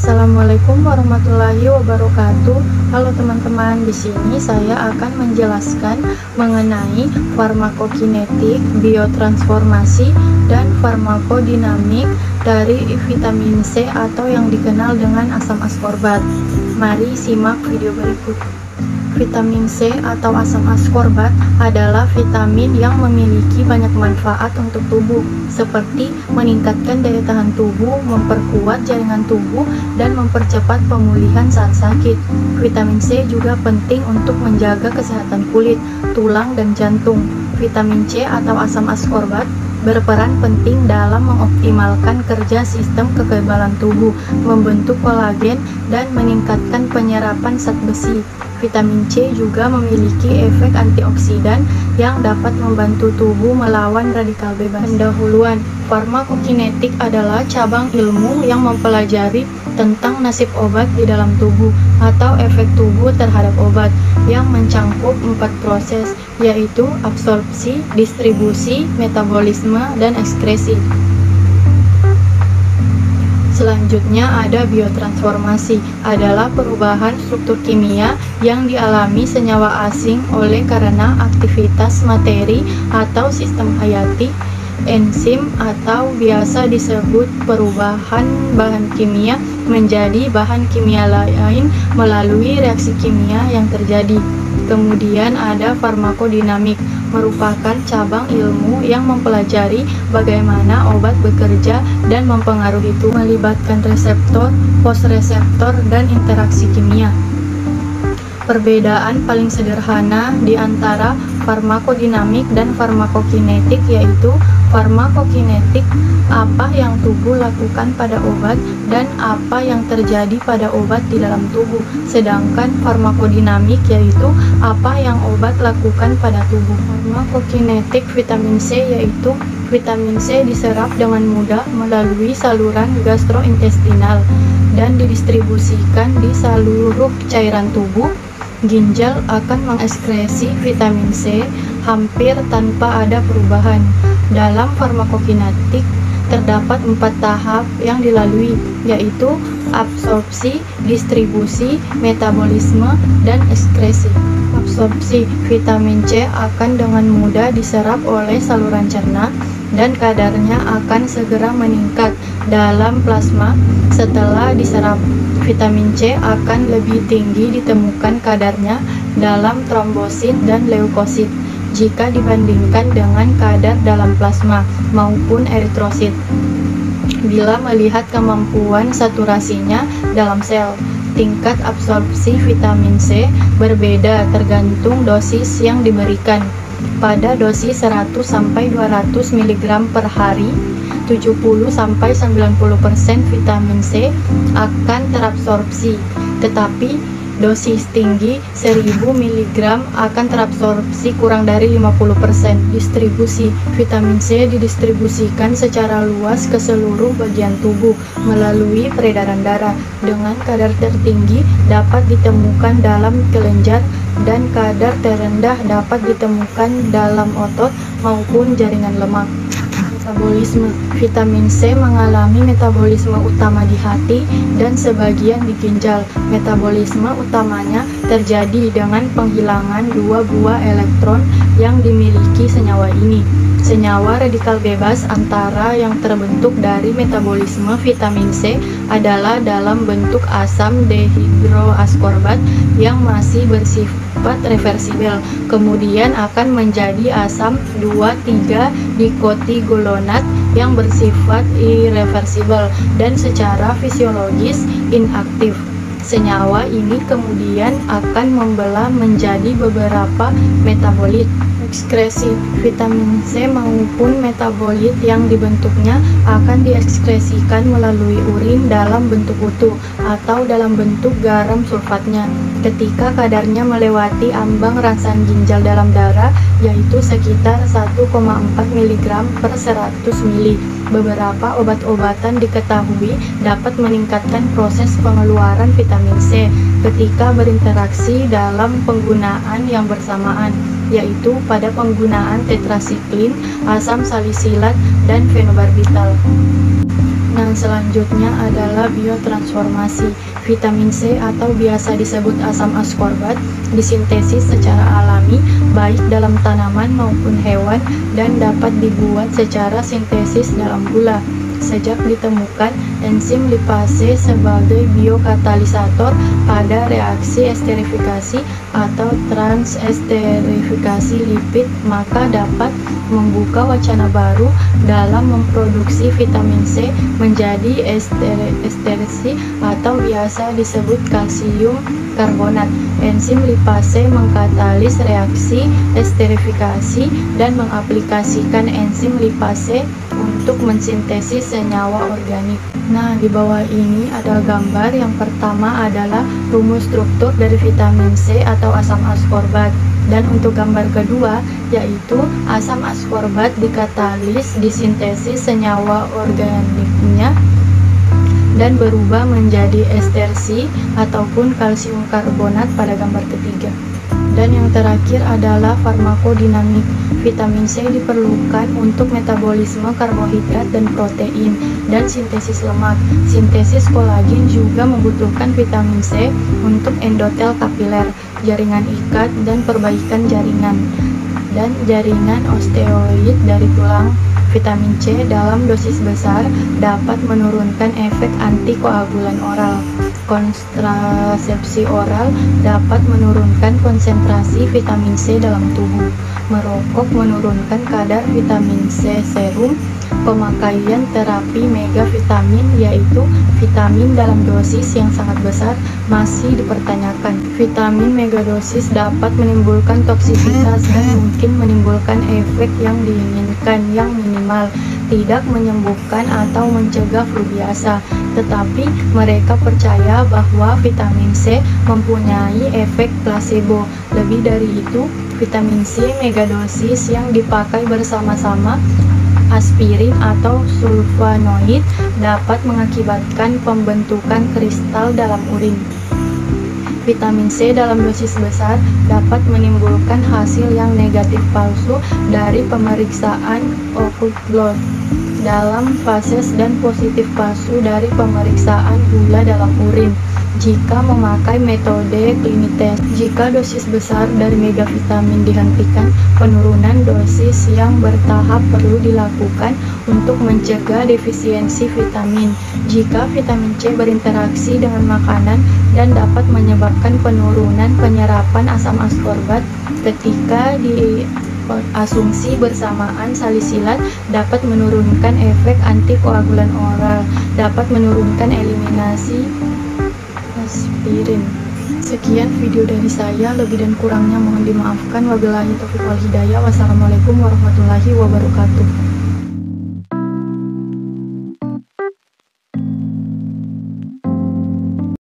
Assalamualaikum warahmatullahi wabarakatuh. Halo teman-teman, di sini saya akan menjelaskan mengenai farmakokinetik, biotransformasi, dan farmakodinamik dari vitamin C atau yang dikenal dengan asam askorbat. Mari simak video berikut. Vitamin C atau asam askorbat adalah vitamin yang memiliki banyak manfaat untuk tubuh, seperti meningkatkan daya tahan tubuh, memperkuat jaringan tubuh, dan mempercepat pemulihan saat sakit. Vitamin C juga penting untuk menjaga kesehatan kulit, tulang, dan jantung. Vitamin C atau asam askorbat berperan penting dalam mengoptimalkan kerja sistem kekebalan tubuh, membentuk kolagen, dan meningkatkan penyerapan zat besi. Vitamin C juga memiliki efek antioksidan yang dapat membantu tubuh melawan radikal bebas. Pendahuluan, farmakokinetik adalah cabang ilmu yang mempelajari tentang nasib obat di dalam tubuh atau efek tubuh terhadap obat yang mencangkup 4 proses, yaitu absorpsi, distribusi, metabolisme, dan ekskresi. Selanjutnya ada biotransformasi, adalah perubahan struktur kimia yang dialami senyawa asing oleh karena aktivitas materi atau sistem hayati, enzim, atau biasa disebut perubahan bahan kimia menjadi bahan kimia lain melalui reaksi kimia yang terjadi. Kemudian ada farmakodinamik, merupakan cabang ilmu yang mempelajari bagaimana obat bekerja dan mempengaruhi itu, melibatkan reseptor, posreseptor, dan interaksi kimia. Perbedaan paling sederhana di antara farmakodinamik dan farmakokinetik yaitu farmakokinetik apa yang tubuh lakukan pada obat dan apa yang terjadi pada obat di dalam tubuh, sedangkan farmakodinamik yaitu apa yang obat lakukan pada tubuh. Farmakokinetik vitamin C yaitu vitamin C diserap dengan mudah melalui saluran gastrointestinal dan didistribusikan di seluruh cairan tubuh. Ginjal akan mengekskresi vitamin C hampir tanpa ada perubahan. Dalam farmakokinetik terdapat 4 tahap yang dilalui, yaitu absorpsi, distribusi, metabolisme, dan ekskresi. Absorpsi, vitamin C akan dengan mudah diserap oleh saluran cerna dan kadarnya akan segera meningkat dalam plasma setelah diserap. Vitamin C akan lebih tinggi ditemukan kadarnya dalam trombosit dan leukosit jika dibandingkan dengan kadar dalam plasma maupun eritrosit. Bila melihat kemampuan saturasinya dalam sel, tingkat absorpsi vitamin C berbeda tergantung dosis yang diberikan. Pada dosis 100-200 mg per hari, 70-90% vitamin C akan terabsorpsi, tetapi dosis tinggi 1000 mg akan terabsorpsi kurang dari 50%. Distribusi vitamin C didistribusikan secara luas ke seluruh bagian tubuh melalui peredaran darah, dengan kadar tertinggi dapat ditemukan dalam kelenjar dan kadar terendah dapat ditemukan dalam otot maupun jaringan lemak. Metabolisme, vitamin C mengalami metabolisme utama di hati dan sebagian di ginjal. Metabolisme utamanya terjadi dengan penghilangan 2 buah elektron yang dimiliki senyawa ini. Senyawa radikal bebas antara yang terbentuk dari metabolisme vitamin C adalah dalam bentuk asam dehidroaskorbat yang masih bersifat reversibel, kemudian akan menjadi asam 2,3-dikotigolonat yang bersifat irreversibel dan secara fisiologis inaktif. Senyawa ini kemudian akan membelah menjadi beberapa metabolit. Ekskresi, vitamin C maupun metabolit yang dibentuknya akan diekskresikan melalui urin dalam bentuk utuh atau dalam bentuk garam sulfatnya ketika kadarnya melewati ambang rangsangan ginjal dalam darah, yaitu sekitar 1,4 mg per 100 ml. Beberapa obat-obatan diketahui dapat meningkatkan proses pengeluaran vitamin C ketika berinteraksi dalam penggunaan yang bersamaan, yaitu pada penggunaan tetrasiklin, asam salisilat, dan fenobarbital. Nah, selanjutnya adalah biotransformasi. Vitamin C atau biasa disebut asam askorbat disintesis secara alami baik dalam tanaman maupun hewan dan dapat dibuat secara sintesis dalam gula. Sejak ditemukan enzim lipase sebagai biokatalisator pada reaksi esterifikasi atau transesterifikasi lipid, maka dapat membuka wacana baru dalam memproduksi vitamin C menjadi esterasi atau biasa disebut kalsium karbonat. Enzim lipase mengkatalis reaksi esterifikasi dan mengaplikasikan enzim lipase untuk mensintesis senyawa organik. Nah, di bawah ini ada gambar. Yang pertama adalah rumus struktur dari vitamin C atau asam askorbat. Dan untuk gambar kedua yaitu asam askorbat dikatalis disintesis senyawa organiknya dan berubah menjadi esterasi ataupun kalsium karbonat pada gambar ketiga. Dan yang terakhir adalah farmakodinamik. Vitamin C diperlukan untuk metabolisme karbohidrat dan protein dan sintesis lemak. Sintesis kolagen juga membutuhkan vitamin C untuk endotel kapiler, jaringan ikat, dan perbaikan jaringan. Dan jaringan osteoid dari tulang. Vitamin C dalam dosis besar dapat menurunkan efek antikoagulan oral. Kontrasepsi oral dapat menurunkan konsentrasi vitamin C dalam tubuh. Merokok menurunkan kadar vitamin C serum. Pemakaian terapi megavitamin, yaitu vitamin dalam dosis yang sangat besar, masih dipertanyakan. Vitamin megadosis dapat menimbulkan toksisitas dan mungkin menimbulkan efek yang diinginkan yang minimal, tidak menyembuhkan atau mencegah flu biasa. Tetapi mereka percaya bahwa vitamin C mempunyai efek placebo. Lebih dari itu, vitamin C megadosis yang dipakai bersama-sama aspirin atau sulfanoid dapat mengakibatkan pembentukan kristal dalam urin. Vitamin C dalam dosis besar dapat menimbulkan hasil yang negatif palsu dari pemeriksaan occult blood dalam fases dan positif palsu dari pemeriksaan gula dalam urin jika memakai metode klinites. Jika dosis besar dari megavitamin dihentikan, penurunan dosis yang bertahap perlu dilakukan untuk mencegah defisiensi vitamin. Jika vitamin C berinteraksi dengan makanan dan dapat menyebabkan penurunan penyerapan asam askorbat ketika asumsi bersamaan salisilat dapat menurunkan efek antikoagulan oral, dapat menurunkan eliminasi aspirin. Sekian video dari saya, lebih dan kurangnya mohon dimaafkan. Wabillahi taufiq wal hidayah. Wassalamualaikum warahmatullahi wabarakatuh.